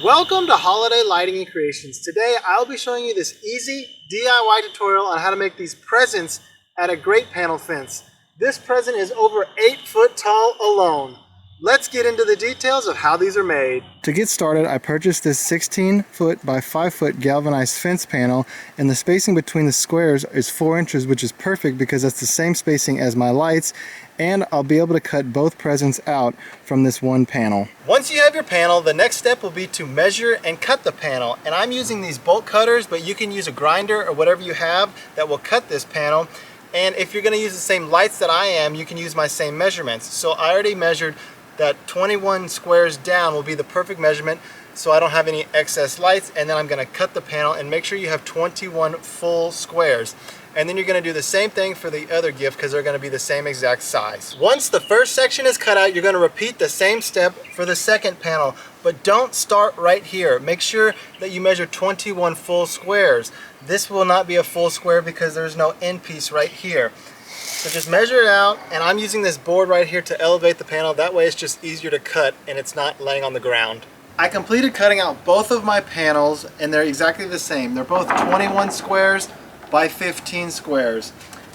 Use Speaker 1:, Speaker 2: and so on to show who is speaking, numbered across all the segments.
Speaker 1: Welcome to Holiday Lighting and Creations. Today I'll be showing you this easy DIY tutorial on how to make these presents at a grate panel fence. This present is over 8 foot tall alone. Let's get into the details of how these are made. To get started, I purchased this 16 foot by 5 foot galvanized fence panel, and the spacing between the squares is 4 inches, which is perfect because that's the same spacing as my lights, and I'll be able to cut both presents out from this one panel. Once you have your panel, the next step will be to measure and cut the panel, and I'm using these bolt cutters, but you can use a grinder or whatever you have that will cut this panel. And if you're going to use the same lights that I am, you can use my same measurements. So I already measured that 21 squares down will be the perfect measurement, so I don't have any excess lights. And then I'm going to cut the panel and make sure you have 21 full squares. And then you're going to do the same thing for the other gift because they're going to be the same exact size. Once the first section is cut out, you're going to repeat the same step for the second panel, but don't start right here. Make sure that you measure 21 full squares. This will not be a full square because there's no end piece right here. So just measure it out, and I'm using this board right here to elevate the panel. That way it's just easier to cut and it's not laying on the ground. I completed cutting out both of my panels, and they're exactly the same. They're both 21 squares by 15 squares.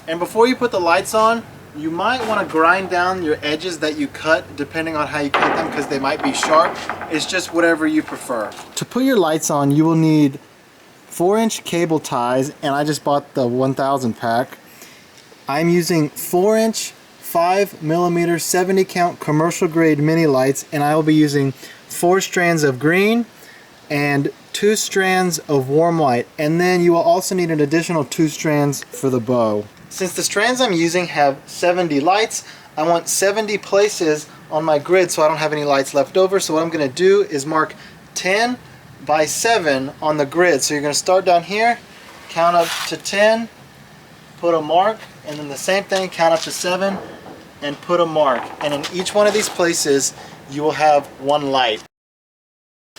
Speaker 1: And before you put the lights on, you might want to grind down your edges that you cut depending on how you cut them because they might be sharp. It's just whatever you prefer. To put your lights on, you will need 4-inch cable ties, and I just bought the 1000 pack. I'm using 4-inch 5mm 70 count commercial grade mini lights, and I will be using 4 strands of green and 2 strands of warm white, and then you will also need an additional 2 strands for the bow. Since the strands I'm using have 70 lights, I want 70 places on my grid so I don't have any lights left over. So what I'm going to do is mark 10 by 7 on the grid. So you're going to start down here, count up to 10, put a mark, and then the same thing, count up to 7 and put a mark. And in each one of these places you will have 1 light.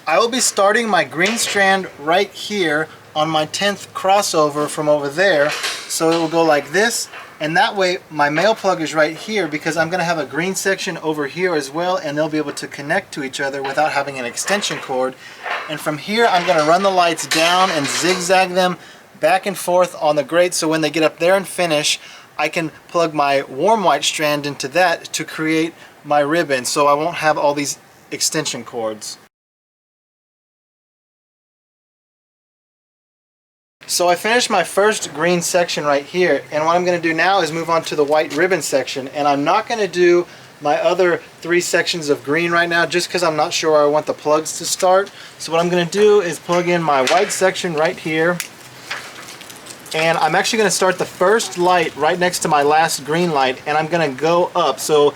Speaker 1: I will be starting my green strand right here on my 10th crossover from over there, so it will go like this, and that way my male plug is right here because I'm going to have a green section over here as well, and they'll be able to connect to each other without having an extension cord. And from here I'm going to run the lights down and zigzag them back and forth on the grate, so when they get up there and finish, I can plug my warm white strand into that to create my ribbon, so I won't have all these extension cords. So I finished my first green section right here, and what I'm going to do now is move on to the white ribbon section, and I'm not going to do my other 3 sections of green right now just because I'm not sure where I want the plugs to start. So what I'm going to do is plug in my white section right here, and I'm actually going to start the first light right next to my last green light, and I'm going to go up. So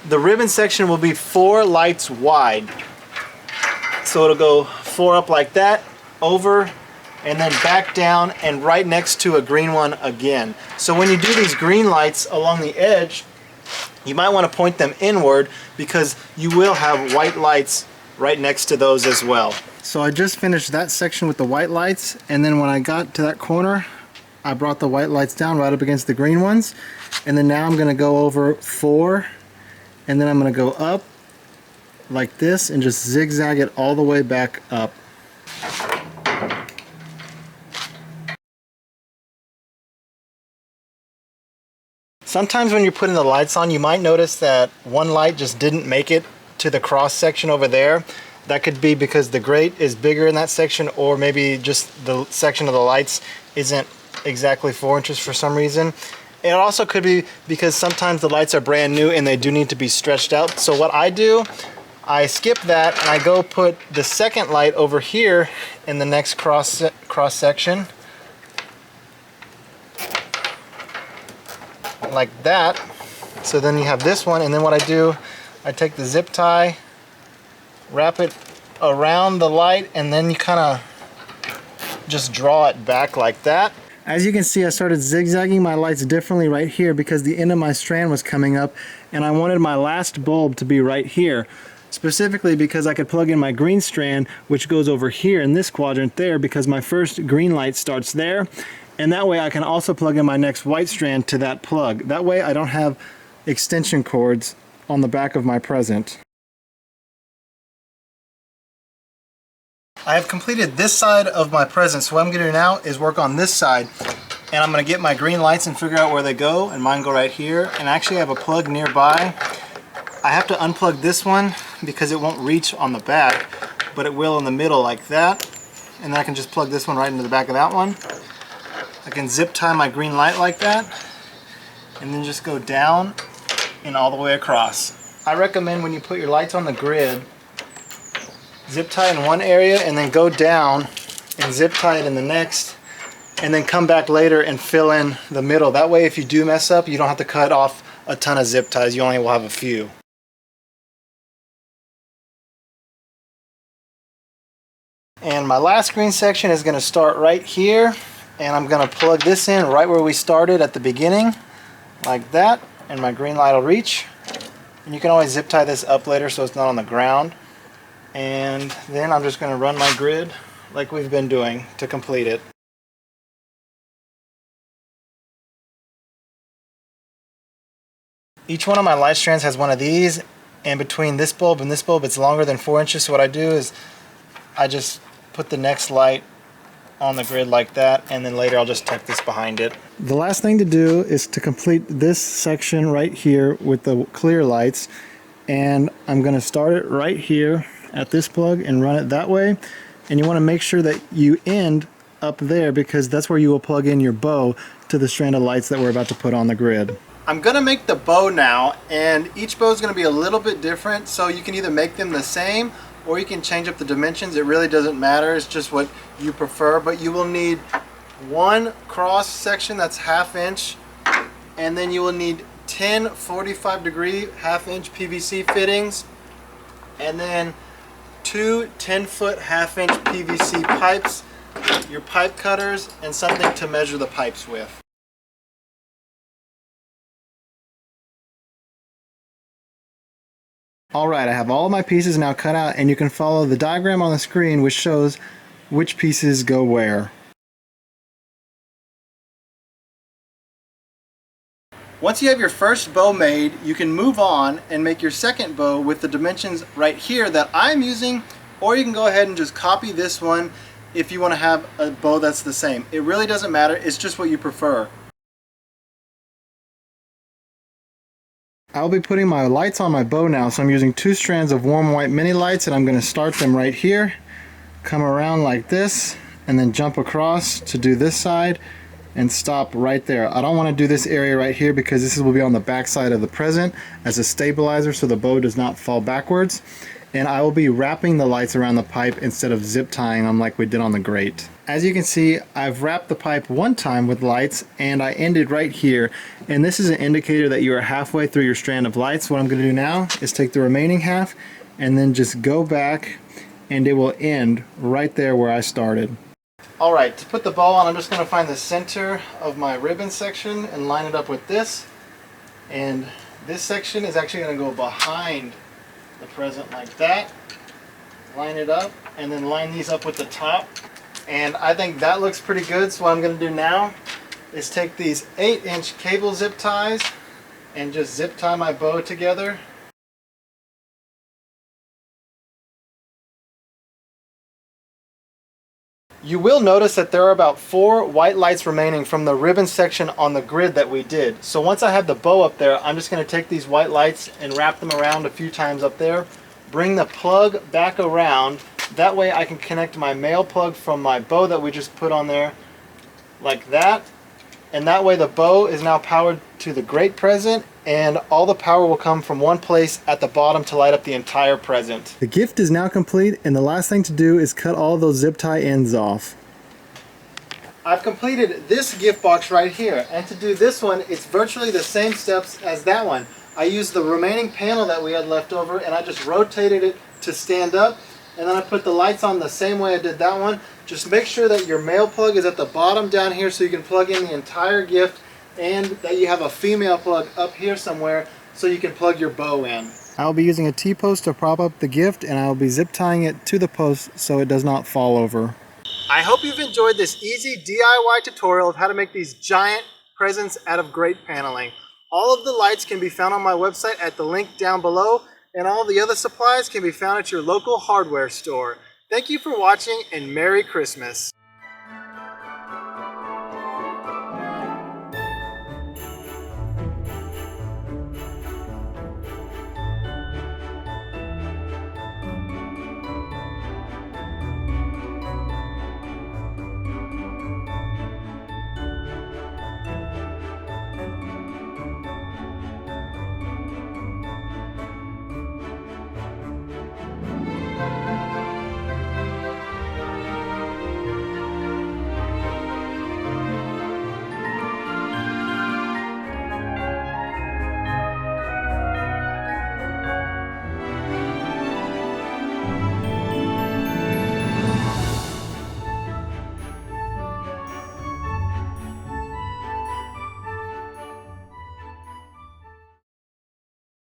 Speaker 1: the ribbon section will be 4 lights wide. So it'll go 4 up like that, over, and then back down and right next to a green one again. So when you do these green lights along the edge, you might want to point them inward because you will have white lights right next to those as well. So I just finished that section with the white lights, and then when I got to that corner, I brought the white lights down right up against the green ones, and then now I'm going to go over 4, and then I'm going to go up like this and just zigzag it all the way back up. Sometimes when you're putting the lights on, you might notice that one light just didn't make it to the cross section over there. That could be because the grate is bigger in that section, or maybe just the section of the lights isn't exactly 4 inches for some reason. It also could be because sometimes the lights are brand new and they do need to be stretched out. So what I do, I skip that and I go put the second light over here in the next cross section. Like that. So then you have this one, and then what I do, I take the zip tie, wrap it around the light, and then you kind of just draw it back like that. As you can see, I started zigzagging my lights differently right here because the end of my strand was coming up, and I wanted my last bulb to be right here, specifically because I could plug in my green strand, which goes over here in this quadrant there, because my first green light starts there. And that way I can also plug in my next white strand to that plug. That way I don't have extension cords on the back of my present. I have completed this side of my present, so what I'm going to do now is work on this side. And I'm going to get my green lights and figure out where they go, and mine go right here. And actually I have a plug nearby. I have to unplug this one because it won't reach on the back, but it will in the middle like that. And then I can just plug this one right into the back of that one. I can zip tie my green light like that, and then just go down and all the way across. I recommend when you put your lights on the grid, zip tie in one area and then go down and zip tie it in the next, and then come back later and fill in the middle. That way if you do mess up, you don't have to cut off a ton of zip ties, you only will have a few. And my last green section is going to start right here, and I'm going to plug this in right where we started at the beginning, like that, and my green light will reach. And you can always zip tie this up later so it's not on the ground. And then I'm just going to run my grid like we've been doing to complete it. Each one of my light strands has one of these, and between this bulb and this bulb it's longer than 4 inches, so what I do is I just put the next light on the grid like that, and then later I'll just tuck this behind it. The last thing to do is to complete this section right here with the clear lights, and I'm going to start it right here at this plug and run it that way. And you want to make sure that you end up there because that's where you will plug in your bow to the strand of lights that we're about to put on the grid. I'm going to make the bow now, and each bow is going to be a little bit different, so you can either make them the same or you can change up the dimensions. It really doesn't matter, it's just what you prefer. But you will need one cross section that's 1/2 inch, and then you will need 10 45-degree 1/2 inch PVC fittings, and then 2 10-foot 1/2 inch PVC pipes, your pipe cutters, and something to measure the pipes with. Alright, I have all of my pieces now cut out, and you can follow the diagram on the screen which shows which pieces go where. Once you have your first bow made, you can move on and make your second bow with the dimensions right here that I'm using, or you can go ahead and just copy this one if you want to have a bow that's the same. It really doesn't matter, it's just what you prefer. I'll be putting my lights on my bow now, so I'm using 2 strands of warm white mini lights, and I'm going to start them right here, come around like this, and then jump across to do this side and stop right there. I don't want to do this area right here because this will be on the back side of the present as a stabilizer so the bow does not fall backwards. And I will be wrapping the lights around the pipe instead of zip tying them like we did on the grate. As you can see, I've wrapped the pipe one time with lights and I ended right here, and this is an indicator that you are halfway through your strand of lights. What I'm going to do now is take the remaining half and then just go back, and it will end right there where I started. Alright, to put the bow on, I'm just going to find the center of my ribbon section and line it up with this, and this section is actually going to go behind the present like that. Line it up and then line these up with the top, and I think that looks pretty good. So what I'm going to do now is take these 8-inch cable zip ties and just zip tie my bow together. You will notice that there are about 4 white lights remaining from the ribbon section on the grid that we did. So once I have the bow up there, I'm just going to take these white lights and wrap them around a few times up there. Bring the plug back around. That way I can connect my male plug from my bow that we just put on there like that. And that way the bow is now powered to the grate present, and all the power will come from one place at the bottom to light up the entire present. The gift is now complete, and the last thing to do is cut all those zip tie ends off. I've completed this gift box right here, and to do this one, it's virtually the same steps as that one. I used the remaining panel that we had left over, and I just rotated it to stand up, and then I put the lights on the same way I did that one. Just make sure that your male plug is at the bottom down here so you can plug in the entire gift, and that you have a female plug up here somewhere so you can plug your bow in. I'll be using a T-post to prop up the gift, and I'll be zip tying it to the post so it does not fall over. I hope you've enjoyed this easy DIY tutorial of how to make these giant presents out of grate paneling. All of the lights can be found on my website at the link down below, and all the other supplies can be found at your local hardware store. Thank you for watching and Merry Christmas.